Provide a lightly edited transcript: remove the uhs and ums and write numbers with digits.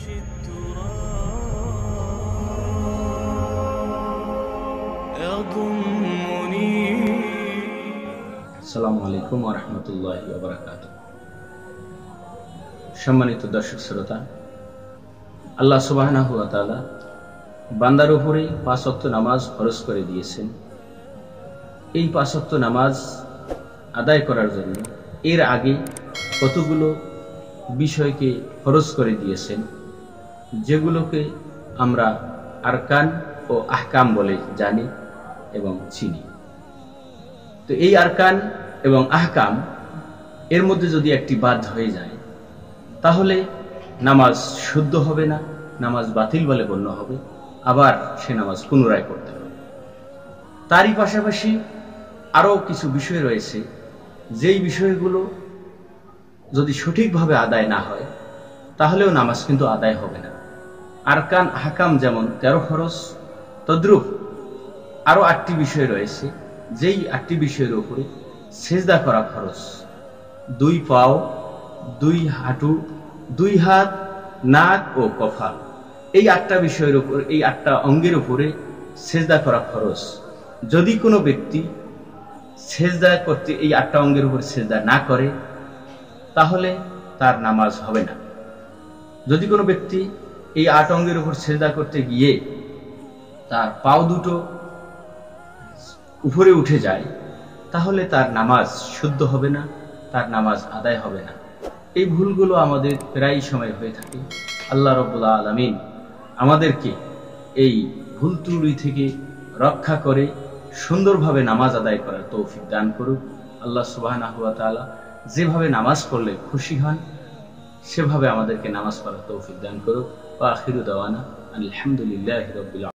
আসসালামু আলাইকুম ওয়া রাহমাতুল্লাহি ওয়া বারাকাতুহু। সম্মানিত দর্শক শ্রোতা, আল্লাহ সুবহানাহু ওয়া তাআলা বান্দার উপরে ৫ ওয়াক্ত নামাজ ফরজ করে দিয়েছেন। এই ৫ ওয়াক্ত নামাজ আদায় করার জন্য এর আগে কতগুলো বিষয়কে ফরজ করে দিয়েছেন, যেগুলোকে আমরা আরকান ও আহকাম বলে জানি এবং চিনি। তো এই আরকান এবং আহকাম এর মধ্যে যদি একটি বাদ হয়ে যায়, তাহলে নামাজ শুদ্ধ হবে না, নামাজ বাতিল বলে গণ্য হবে, আবার সে নামাজ পুনরায় করতে হবে। তারই পাশাপাশি আরও কিছু বিষয় রয়েছে, যেই বিষয়গুলো যদি সঠিকভাবে আদায় না হয়, তাহলেও নামাজ কিন্তু আদায় হবে না। আরকান আহকাম যেমন 13 ফরজ, তদ্রূপ আরও 8টি বিষয় রয়েছে, যেই 8টি বিষয়ের উপরে সেজদা করা ফরজ। 2 পাও, 2 হাঁটু, 2 হাত, নাক ও কপাল, এই 8টা বিষয়ের উপর, এই 8টা অঙ্গের উপরে সেজদা করা ফরজ। যদি কোনো ব্যক্তি সেজদা করতে এই 8টা অঙ্গের উপর সেজদা না করে, তাহলে তার নামাজ হবে না। যদি কোনো ব্যক্তি এই 8 অঙ্গের উপর সেজদা করতে গিয়ে তার পাও দুটো উপরে উঠে যায়, তাহলে তার নামাজ শুদ্ধ হবে না, তার নামাজ আদায় হবে না। এই ভুলগুলো আমাদের প্রায় সময় হয়ে থাকে। আল্লাহ রাব্বুল আলামিন আমাদেরকে এই ভুল ত্রুটি থেকে রক্ষা করে সুন্দরভাবে নামাজ আদায় করার তৌফিক দান করুক। আল্লাহ সুবহানাহু ওয়া তাআলা যেভাবে নামাজ পড়লে খুশি হন, সেভাবে আমাদেরকে নামাজ পড়ার তৌফিক দান করুক। ওয়া আখিরু দাওয়ানা আলহামদুলিল্লাহি রাব্বিল আলামিন।